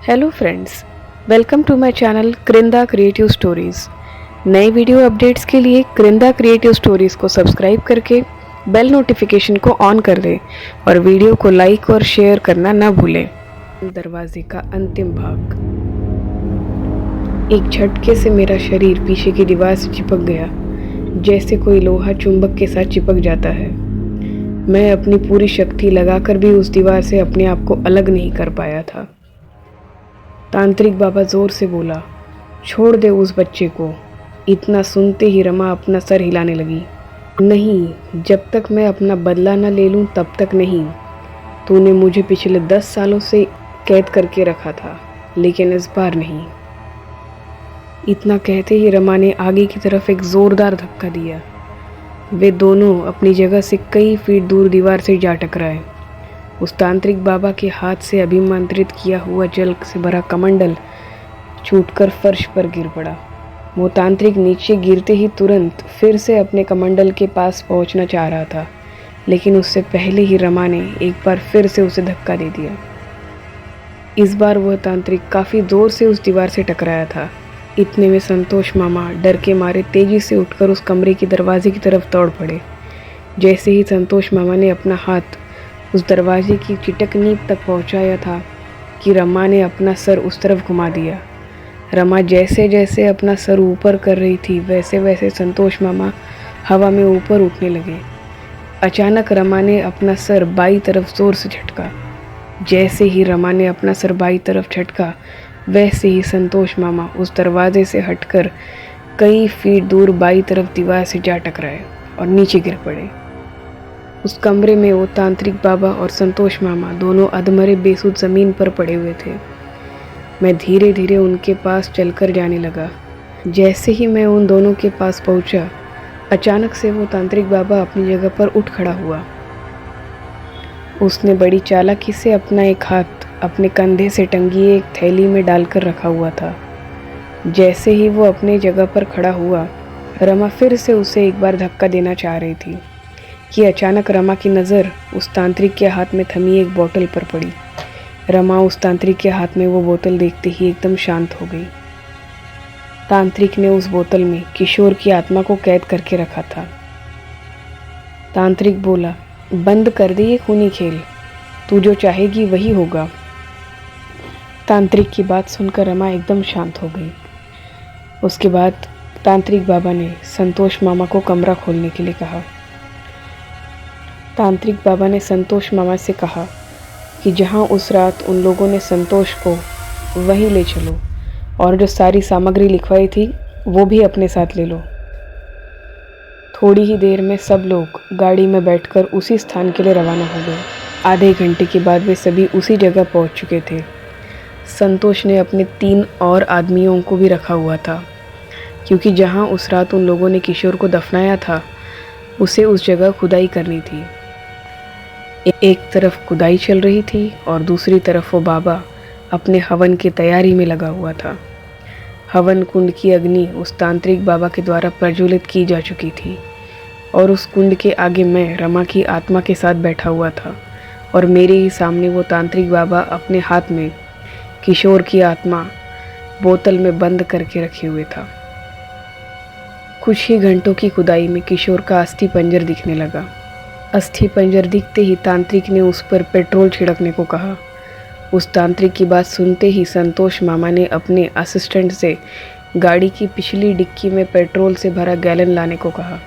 Hello friends, welcome to my channel Krinda creative stories. नए video updates के लिए Krinda creative stories को सब्सक्राइब करके बेल नोटिफिकेशन को ऑन कर दें और वीडियो को लाइक और शेयर करना ना भूलें। दरवाजे का अंतिम भाग। एक झटके से मेरा शरीर पीछे की दीवार से चिपक गया, जैसे कोई लोहा चुंबक के साथ चिपक जाता है। मैं अपनी पूरी शक्ति लगाकर भी उस दीवार से अपने आप को अलग नहीं कर पाया था। तांत्रिक बाबा जोर से बोला, छोड़ दे उस बच्चे को। इतना सुनते ही रमा अपना सर हिलाने लगी। नहीं, जब तक मैं अपना बदला न ले लूं तब तक नहीं। तूने मुझे पिछले 10 सालों से कैद करके रखा था, लेकिन इस बार नहीं। इतना कहते ही रमा ने आगे की तरफ एक जोरदार धक्का दिया। वे दोनों अपनी जगह से कई फीट दूर दीवार से जा टकराए। उस तांत्रिक बाबा के हाथ से अभिमंत्रित किया हुआ जल से भरा कमंडल छूटकर फर्श पर गिर पड़ा। वो तांत्रिक नीचे गिरते ही तुरंत फिर से अपने कमंडल के पास पहुंचना चाह रहा था, लेकिन उससे पहले ही रमा ने एक बार फिर से उसे धक्का दे दिया। इस बार वह तांत्रिक काफ़ी जोर से उस दीवार से टकराया था। इतने में संतोष मामा डर के मारे तेजी से उठकर उस कमरे के दरवाजे की तरफ दौड़ पड़े। जैसे ही संतोष मामा ने अपना हाथ उस दरवाजे की चिटक नींव तक पहुंचाया था कि रमा ने अपना सर उस तरफ घुमा दिया। रमा जैसे जैसे अपना सर ऊपर कर रही थी, वैसे वैसे संतोष मामा हवा में ऊपर उठने लगे। अचानक रमा ने अपना सर बाईं तरफ जोर से झटका। जैसे ही रमा ने अपना सर बाईं तरफ झटका, वैसे ही संतोष मामा उस दरवाजे से हटकर कई फीट दूर बाईं तरफ दीवार से जा टकराए और नीचे गिर पड़े। उस कमरे में वो तांत्रिक बाबा और संतोष मामा दोनों अधमरे बेसुध ज़मीन पर पड़े हुए थे। मैं धीरे धीरे उनके पास चलकर जाने लगा। जैसे ही मैं उन दोनों के पास पहुंचा, अचानक से वो तांत्रिक बाबा अपनी जगह पर उठ खड़ा हुआ। उसने बड़ी चालाकी से अपना एक हाथ अपने कंधे से टंगी एक थैली में डालकर रखा हुआ था। जैसे ही वो अपने जगह पर खड़ा हुआ, रमा फिर से उसे एक बार धक्का देना चाह रही थी कि अचानक रमा की नज़र उस तांत्रिक के हाथ में थमी एक बोतल पर पड़ी। रमा उस तांत्रिक के हाथ में वो बोतल देखते ही एकदम शांत हो गई। तांत्रिक ने उस बोतल में किशोर की आत्मा को कैद करके रखा था। तांत्रिक बोला, बंद कर दे ये खूनी खेल, तू जो चाहेगी वही होगा। तांत्रिक की बात सुनकर रमा एकदम शांत हो गई। उसके बाद तांत्रिक बाबा ने संतोष मामा को कमरा खोलने के लिए कहा। तांत्रिक बाबा ने संतोष मामा से कहा कि जहां उस रात उन लोगों ने संतोष को वहीं ले चलो और जो सारी सामग्री लिखवाई थी वो भी अपने साथ ले लो। थोड़ी ही देर में सब लोग गाड़ी में बैठकर उसी स्थान के लिए रवाना हो गए। आधे घंटे के बाद वे सभी उसी जगह पहुंच चुके थे। संतोष ने अपने 3 और आदमियों को भी रखा हुआ था, क्योंकि जहां उस रात उन लोगों ने किशोर को दफनाया था उसे उस जगह खुदाई करनी थी। एक तरफ खुदाई चल रही थी और दूसरी तरफ वो बाबा अपने हवन की तैयारी में लगा हुआ था। हवन कुंड की अग्नि उस तांत्रिक बाबा के द्वारा प्रज्वलित की जा चुकी थी और उस कुंड के आगे मैं रमा की आत्मा के साथ बैठा हुआ था और मेरे ही सामने वो तांत्रिक बाबा अपने हाथ में किशोर की आत्मा बोतल में बंद करके रखे हुए था। कुछ ही घंटों की खुदाई में किशोर का अस्थि पंजर दिखने लगा। अस्थि पंजर दिखते ही तांत्रिक ने उस पर पेट्रोल छिड़कने को कहा। उस तांत्रिक की बात सुनते ही संतोष मामा ने अपने असिस्टेंट से गाड़ी की पिछली डिक्की में पेट्रोल से भरा गैलन लाने को कहा।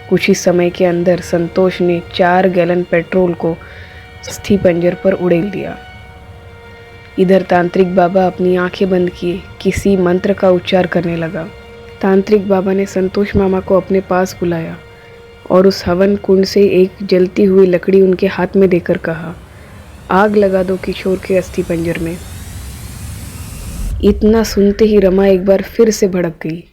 कुछ ही समय के अंदर संतोष ने 4 गैलन पेट्रोल को अस्थि पंजर पर उड़ेल दिया। इधर तांत्रिक बाबा अपनी आंखें बंद किए किसी मंत्र का उच्चार करने लगा। तांत्रिक बाबा ने संतोष मामा को अपने पास बुलाया और उस हवन कुंड से एक जलती हुई लकड़ी उनके हाथ में देकर कहा, आग लगा दो किशोर के अस्थि पंजर में। इतना सुनते ही रमा एक बार फिर से भड़क गई।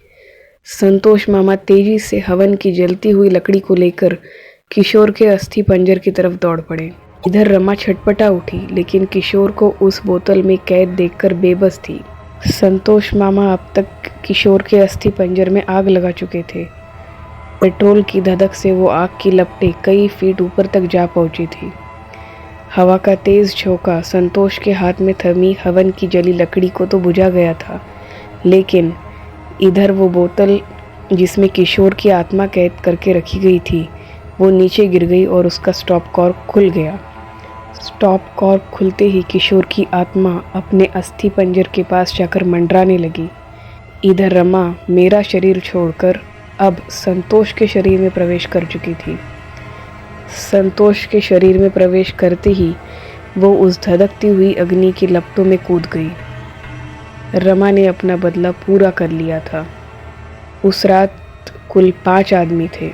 संतोष मामा तेजी से हवन की जलती हुई लकड़ी को लेकर किशोर के अस्थि पंजर की तरफ दौड़ पड़े। इधर रमा छटपटा उठी, लेकिन किशोर को उस बोतल में कैद देखकर बेबस थी। संतोष मामा अब तक किशोर के अस्थि पंजर में आग लगा चुके थे। पेट्रोल की धधक से वो आग की लपटें कई फीट ऊपर तक जा पहुंची थी। हवा का तेज झोंका संतोष के हाथ में थमी हवन की जली लकड़ी को तो बुझा गया था, लेकिन इधर वो बोतल जिसमें किशोर की आत्मा कैद करके रखी गई थी वो नीचे गिर गई और उसका स्टॉप कॉर्क खुल गया। स्टॉप कॉर्क खुलते ही किशोर की आत्मा अपने अस्थि पंजर के पास जाकर मंडराने लगी। इधर रमा मेरा शरीर छोड़कर अब संतोष के शरीर में प्रवेश कर चुकी थी। संतोष के शरीर में प्रवेश करते ही वो उस धधकती हुई अग्नि की लपटों में कूद गई। रमा ने अपना बदला पूरा कर लिया था। उस रात कुल 5 आदमी थे।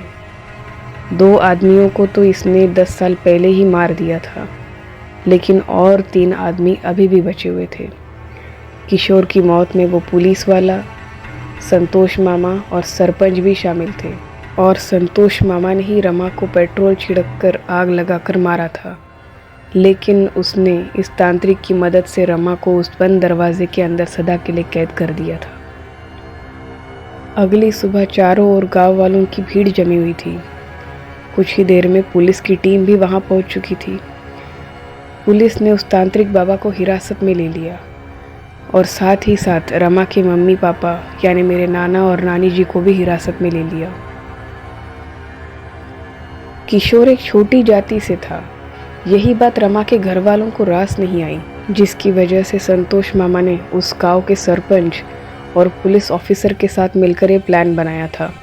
2 आदमियों को तो इसने 10 साल पहले ही मार दिया था, लेकिन और 3 आदमी अभी भी बचे हुए थे। किशोर की मौत में वो पुलिस वाला, संतोष मामा और सरपंच भी शामिल थे, और संतोष मामा ने ही रमा को पेट्रोल छिड़ककर आग लगाकर मारा था, लेकिन उसने इस तांत्रिक की मदद से रमा को उस बंद दरवाजे के अंदर सदा के लिए कैद कर दिया था। अगली सुबह चारों ओर गांव वालों की भीड़ जमी हुई थी। कुछ ही देर में पुलिस की टीम भी वहां पहुंच चुकी थी। पुलिस ने उस तांत्रिक बाबा को हिरासत में ले लिया और साथ ही साथ रमा के मम्मी पापा यानी मेरे नाना और नानी जी को भी हिरासत में ले लिया। किशोर एक छोटी जाति से था। यही बात रमा के घर वालों को रास नहीं आई, जिसकी वजह से संतोष मामा ने उस गांव के सरपंच और पुलिस ऑफिसर के साथ मिलकर ये प्लान बनाया था।